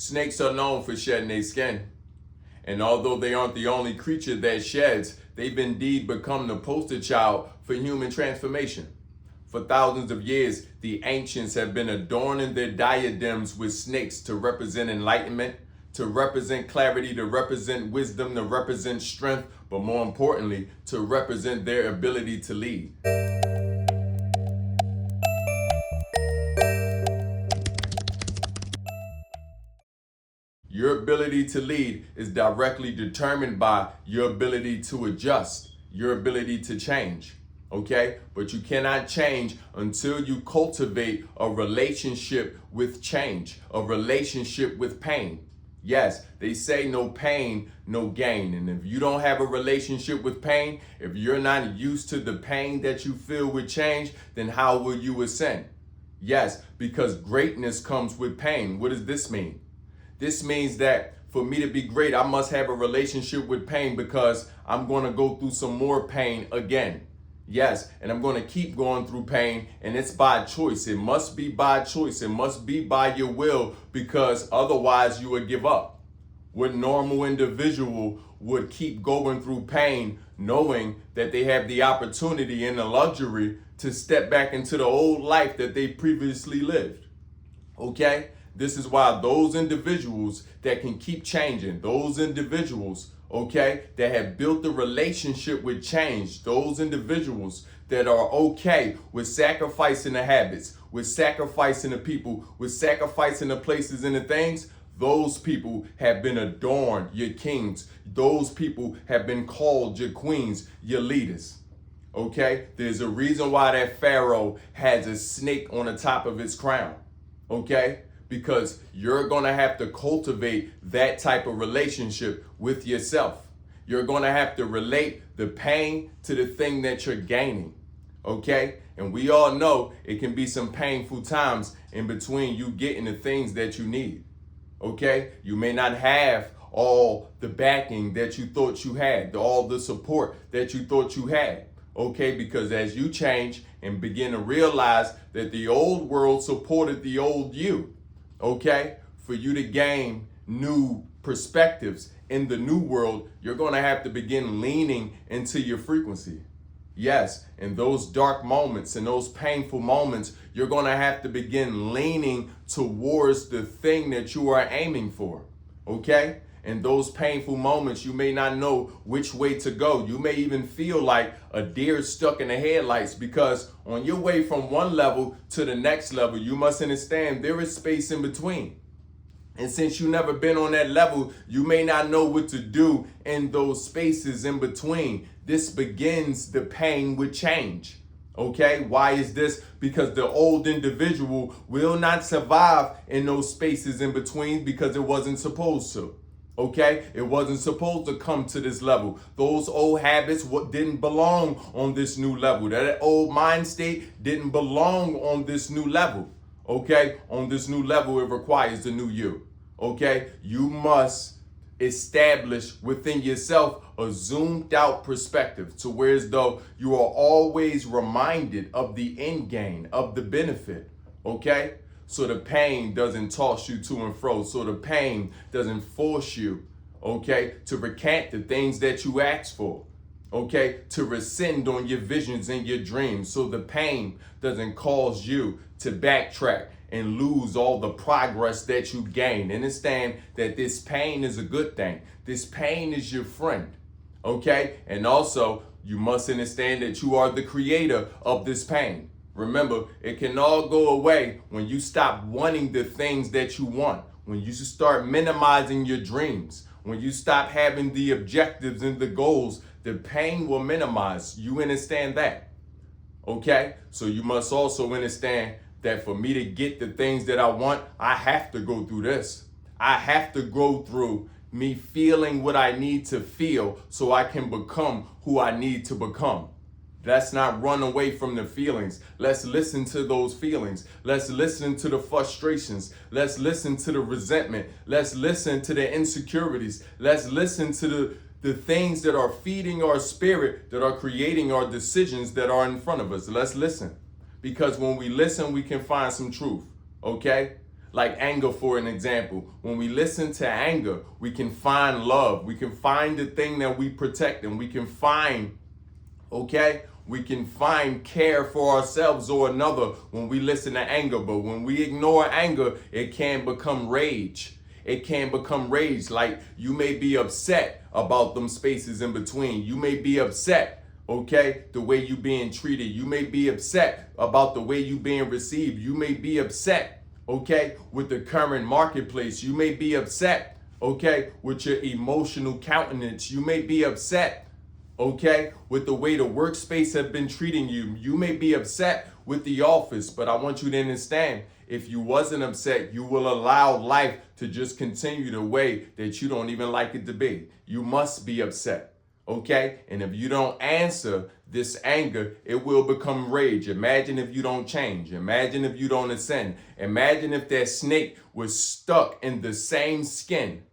Snakes are known for shedding their skin. And although they aren't the only creature that sheds, they've indeed become the poster child for human transformation. For thousands of years, the ancients have been adorning their diadems with snakes to represent enlightenment, to represent clarity, to represent wisdom, to represent strength, but more importantly, to represent their ability to lead. Your ability to lead is directly determined by your ability to adjust, your ability to change, okay? But you cannot change until you cultivate a relationship with change, a relationship with pain. Yes, they say no pain, no gain. And if you don't have a relationship with pain, if you're not used to the pain that you feel with change, then how will you ascend? Yes, because greatness comes with pain. What does this mean? This means that for me to be great, I must have a relationship with pain because I'm going to go through some more pain again. Yes, and I'm going to keep going through pain, and it's by choice. It must be by choice. It must be by your will, because otherwise you would give up. What normal individual would keep going through pain knowing that they have the opportunity and the luxury to step back into the old life that they previously lived? Okay? This is why those individuals that can keep changing, those individuals, okay, that have built a relationship with change, those individuals that are okay with sacrificing the habits, with sacrificing the people, with sacrificing the places and the things, those people have been adorned, your kings. Those people have been called your queens, your leaders. Okay? There's a reason why that Pharaoh has a snake on the top of his crown. Okay? Because you're going to have to cultivate that type of relationship with yourself. You're going to have to relate the pain to the thing that you're gaining. Okay? And we all know it can be some painful times in between you getting the things that you need. Okay? You may not have all the backing that you thought you had, all the support that you thought you had. Okay? Because as you change and begin to realize that the old world supported the old you, okay, for you to gain new perspectives in the new world, you're going to have to begin leaning into your frequency. Yes, in those dark moments, in those painful moments, you're going to have to begin leaning towards the thing that you are aiming for. Okay? In those painful moments, you may not know which way to go. You may even feel like a deer stuck in the headlights, because on your way from one level to the next level, you must understand there is space in between. And since you've never been on that level, you may not know what to do in those spaces in between. This begins the pain with change. Okay, why is this? Because the old individual will not survive in those spaces in between because it wasn't supposed to. Okay, it wasn't supposed to come to this level. Those old habits didn't belong on this new level. That old mind state didn't belong on this new level. Okay, on this new level, it requires the new you. Okay, you must establish within yourself a zoomed out perspective to where as though you are always reminded of the end gain, of the benefit. Okay. So the pain doesn't toss you to and fro. So the pain doesn't force you, okay, to recant the things that you asked for, okay, to rescind on your visions and your dreams. So the pain doesn't cause you to backtrack and lose all the progress that you gain. Understand that this pain is a good thing. This pain is your friend, okay? And also, you must understand that you are the creator of this pain. Remember, it can all go away when you stop wanting the things that you want, when you start minimizing your dreams, when you stop having the objectives and the goals, the pain will minimize. You understand that? Okay? So you must also understand that for me to get the things that I want, I have to go through this. I have to go through me feeling what I need to feel so I can become who I need to become. Let's not run away from the feelings. Let's listen to those feelings. Let's listen to the frustrations. Let's listen to the resentment. Let's listen to the insecurities. Let's listen to the things that are feeding our spirit, that are creating our decisions that are in front of us. Let's listen. Because when we listen, we can find some truth. Okay? like anger, for an example. When we listen to anger, we can find love. We can find the thing that we protect, and we can find, okay, we can find care for ourselves or another when we listen to anger. But when we ignore anger, it can become rage. It can become rage. Like, you may be upset about them spaces in between. You may be upset, okay, the way you being treated. You may be upset about the way you being received. You may be upset, okay, with the current marketplace. You may be upset, okay, with your emotional countenance. You may be upset, okay, with the way the workspace have been treating you. You may be upset with the office, but I want you to understand, if you wasn't upset, you will allow life to just continue the way that you don't even like it to be. You must be upset, okay? And if you don't answer this anger, it will become rage. Imagine if you don't change. Imagine if you don't ascend. Imagine if that snake was stuck in the same skin,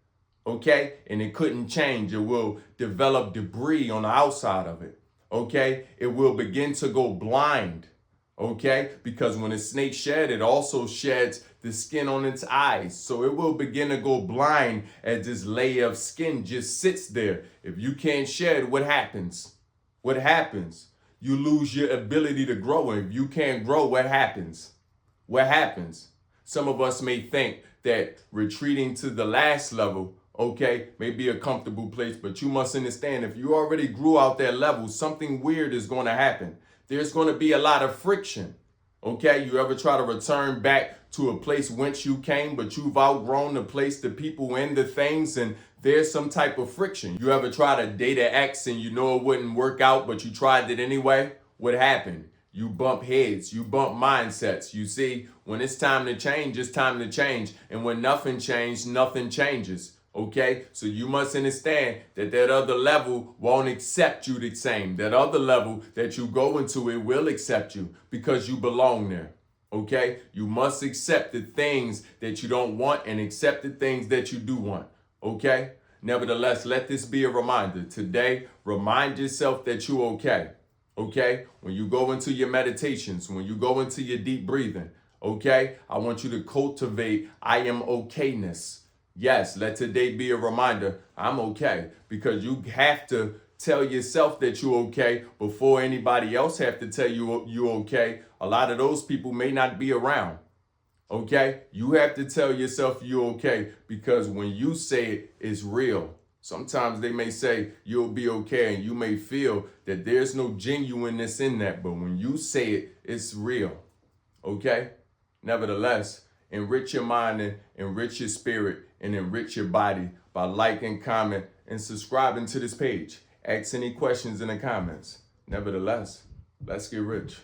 okay, and it couldn't change. It will develop debris on the outside of it, okay? It will begin to go blind, okay? Because when a snake shed, it also sheds the skin on its eyes. So it will begin to go blind as this layer of skin just sits there. If you can't shed, what happens? What happens? You lose your ability to grow. And if you can't grow, what happens? What happens? Some of us may think that retreating to the last level, okay, may be a comfortable place, but you must understand, if you already grew out that level, something weird is going to happen. There's going to be a lot of friction, okay? You ever try to return back to a place whence you came, but you've outgrown the place, the people, and the things, and there's some type of friction. You ever try to date an ex and you know it wouldn't work out, but you tried it anyway? What happened? You bump heads, you bump mindsets. You see, when it's time to change, it's time to change. And when nothing changed, nothing changes. Okay, so you must understand that that other level won't accept you the same. That other level that you go into, it will accept you because you belong there. Okay, you must accept the things that you don't want and accept the things that you do want. Okay, nevertheless, let this be a reminder. Today, remind yourself that you're okay. Okay, when you go into your meditations, when you go into your deep breathing, okay, I want you to cultivate I am okayness. Yes, let today be a reminder, I'm okay, because you have to tell yourself that you're okay before anybody else have to tell you you're okay. A lot of those people may not be around, okay? You have to tell yourself you're okay, because when you say it, it's real. Sometimes they may say you'll be okay, and you may feel that there's no genuineness in that, but when you say it, it's real, okay? Nevertheless, enrich your mind and enrich your spirit and enrich your body by liking, comment, and subscribing to this page. Ask any questions in the comments. Nevertheless, let's get rich.